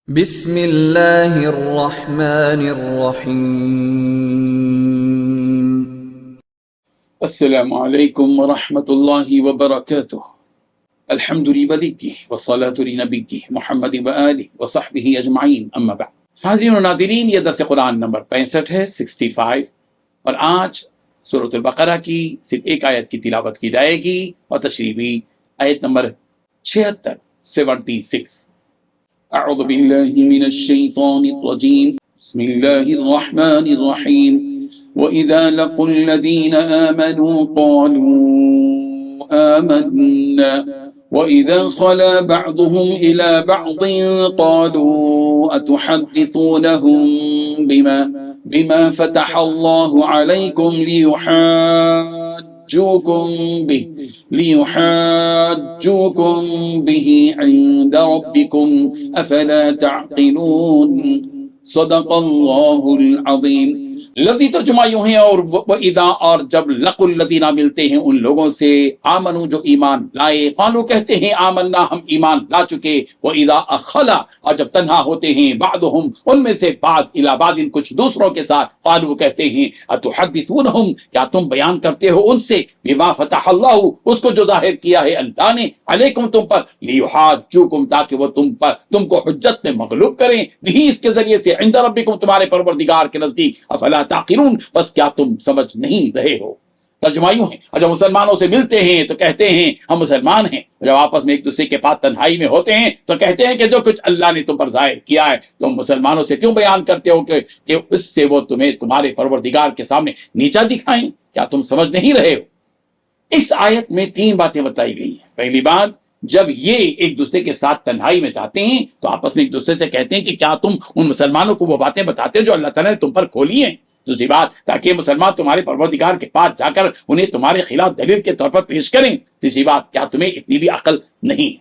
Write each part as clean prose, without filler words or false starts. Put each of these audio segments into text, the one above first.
بسم اللہ الرحمن الرحیم۔ السلام علیکم ورحمۃ اللہ وبرکاتہ۔ الحمد للہ والصلاۃ لنبیہ محمد وآلہ وصحبہ اجمعین، اما بعد۔ حاضرین و ناظرین، یہ درس قرآن نمبر 65 ہے، 65، اور آج سورۃ البقرہ کی صرف ایک آیت کی تلاوت کی جائے گی اور تشریح بھی آیت نمبر 76، 76۔ اعوذ باللہ من الشیطان الرجیم، بسم اللہ الرحمن الرحیم۔ وَإِذَا لَقُوا الَّذِينَ آمَنُوا قَالُوا آمَنَّا وَإِذَا خَلَا بَعْضُهُمْ إِلَى بَعْضٍ قَالُوا أَتُحَدِّثُونَهُم بِمَا فَتَحَ اللَّهُ عَلَيْكُمْ لِيُحَاجُّوكُم بِهِ عِندَ رَبِّكُمْ أَفَلَا تَعْقِلُونَ۔ صدق اللہ العظیم۔ لفظی ترجمہ یوں ہے، اور وَإِذَا، اور جب لَقُوا الَّذِينَ ملتے ہیں ان لوگوں سے، آمنوا جو ایمان لائے، قالوا کہتے ہیں آمنا ہم ایمان لا چکے، وَإِذَا خَلَا اور جب تنہا ہوتے ہیں، بعضهم ان میں سے بعض، إِلَى بعض کچھ دوسروں کے ساتھ، قالوا کہتے ہیں أَتُحَدِّثُونَهُم کیا تم بیان کرتے ہو ان سے، بِمَا فَتَحَ اللَّهُ اس کو جو ظاہر کیا ہے اللہ نے، علیکم تم پر، لِيُحَاجُّوكُم تاکہ وہ تم کو حجت میں مغلوب کریں، بھی اس کے ذریعے سے، عند ربکم تمہارے پروردگار کے نزدیک، افلا تعقلون بس کیا تم سمجھ نہیں رہے ہو۔ ترجمہ یوں ہے، اور جب مسلمانوں سے ملتے ہیں تو کہتے ہیں ہم مسلمان ہیں، اور جب آپس میں ایک دوسرے کے پاس تنہائی میں ہوتے ہیں تو کہتے ہیں کہ جو کچھ اللہ نے تم پر ظاہر کیا ہے تم مسلمانوں سے کیوں بیان کرتے ہو کہ اس سے وہ تمہیں تمہارے پروردگار کے سامنے نیچا دکھائیں، کیا تم سمجھ نہیں رہے ہو۔ اس آیت میں 3 باتیں بتائی گئی ہیں۔ پہلی بات، جب یہ ایک دوسرے کے ساتھ تنہائی میں جاتے ہیں تو آپس میں ایک دوسرے سے کہتے ہیں کہ کیا تم ان مسلمانوں کو وہ باتیں بتاتے ہیں جو اللہ تعالیٰ نے تم پر کھولی ہیں۔ دوسری بات، تاکہ مسلمان تمہارے پروردگار کے پاس جا کر انہیں تمہارے خلاف دلیل کے طور پر پیش کریں۔ تیسری بات، کیا تمہیں اتنی بھی عقل نہیں ہے۔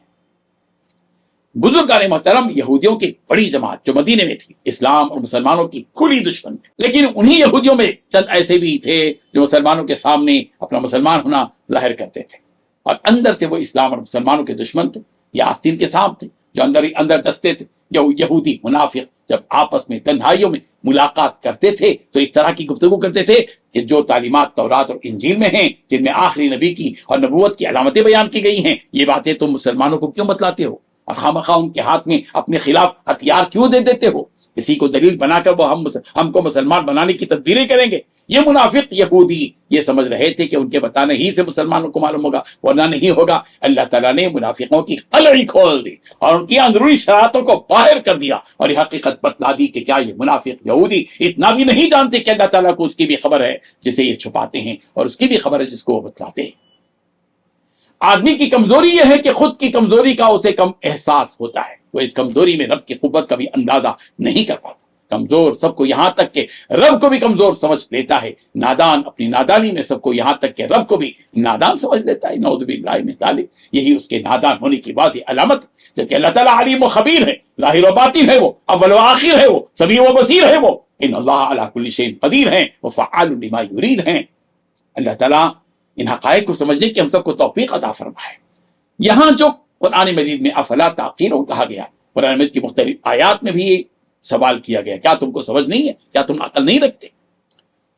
بزرگان محترم، یہودیوں کی بڑی جماعت جو مدینے میں تھی، اسلام اور مسلمانوں کی کھلی دشمن تھی، لیکن انہی یہودیوں میں چند ایسے بھی تھے جو مسلمانوں کے سامنے اپنا مسلمان ہونا ظاہر کرتے تھے، اور اندر سے وہ اسلام اور مسلمانوں کے دشمن تھے، یا آستین کے سانپ تھے جو اندر ڈستے تھے۔ یہودی منافق جب آپس میں تنہائیوں میں ملاقات کرتے تھے تو اس طرح کی گفتگو کرتے تھے کہ جو تعلیمات تورات اور انجیل میں ہیں، جن میں آخری نبی کی اور نبوت کی علامتیں بیان کی گئی ہیں، یہ باتیں تم مسلمانوں کو کیوں بتلاتے ہو، اور خواہ ان کے ہاتھ میں اپنے خلاف ہتھیار کیوں دے دیتے ہو، اسی کو دلیل بنا کر وہ ہم کو مسلمان بنانے کی تدبیریں کریں گے۔ یہ منافق یہودی یہ سمجھ رہے تھے کہ ان کے بتانے ہی سے مسلمانوں کو معلوم ہوگا، ورنہ نہیں ہوگا۔ اللہ تعالیٰ نے منافقوں کی قلعی کھول دی اور ان کی اندرونی شرارتوں کو باہر کر دیا، اور یہ حقیقت بتلا دی کہ کیا یہ منافق یہودی اتنا بھی نہیں جانتے کہ اللہ تعالیٰ کو اس کی بھی خبر ہے جسے یہ چھپاتے ہیں، اور اس کی بھی خبر ہے جس کو وہ بتلاتے ہیں۔ آدمی کی کمزوری یہ ہے کہ خود کی کمزوری کا اسے کم احساس ہوتا ہے، وہ اس کمزوری میں رب کی قوت کا بھی اندازہ نہیں کر پاتا۔ کمزور سب کو یہاں تک کہ رب کو بھی کمزور سمجھ لیتا ہے، نادان اپنی نادانی میں سب کو یہاں تک کہ رب کو بھی نادان سمجھ لیتا ہے۔ نعوذ باللہ من ذالک، یہی اس کے نادان ہونے کی واضح علامت ہے، جبکہ اللہ تعالیٰ علیم و خبیر ہے، ظاہر و باطن ہے، وہ اول و آخر ہے، وہ سمیع و بصیر ہے، وہ ان اللہ علی کل شیء قدیر ہیں، وہ فعال لما یرید ہیں۔ اللہ تعالیٰ ان حقائق کو سمجھنے کی ہم سب کو توفیق عطا فرمائے۔ یہاں جو قرآن مجید میں افلا تعقلون کہا گیا، قرآن مجید کی مختلف آیات میں بھی یہ سوال کیا گیا، کیا تم کو سمجھ نہیں ہے، کیا تم عقل نہیں رکھتے۔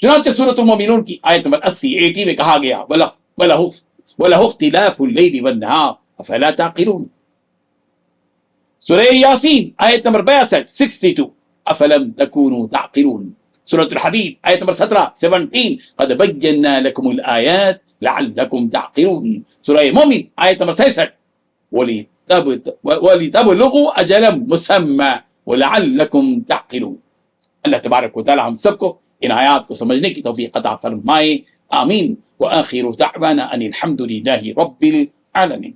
چنانچہ سورۃ المؤمنون کی آیت نمبر 80 میں کہا گیا، وَلَهُ اخْتِلَافُ اللَّيْلِ وَالنَّهَارِ أَفَلَا تَعْقِلُونَ۔ سورہ یاسین آیت نمبر 62 أَفَلَمْ تَكُونُوا تَعْقِلُونَ۔ سورۃ الحدید آیت نمبر 17 قَدْ بَيَّنَّا لَكُمُ الْآيَاتِ لَعَلَّكُمْ تَعْقِلُونَ۔ سورہ مومن آیت نمبر 66 وَلِتَبْلُغُوا أَجَلًا مُّسَمًّى وَلَعَلَّكُمْ تَعْقِلُونَ۔ اللہ تبارک و تعالی ہم سب کو ان آیات کو سمجھنے کی توفیق عطا فرمائے، آمین۔ وآخر دعوانا ان الحمد للہ رب العالمین۔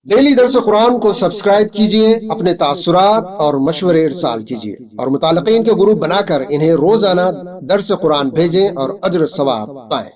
ڈیلی درس قرآن کو سبسکرائب کیجئے، اپنے تاثرات اور مشورے ارسال کیجئے، اور متعلقین کے گروپ بنا کر انہیں روزانہ درس قرآن بھیجیں اور اجر ثواب پائیں۔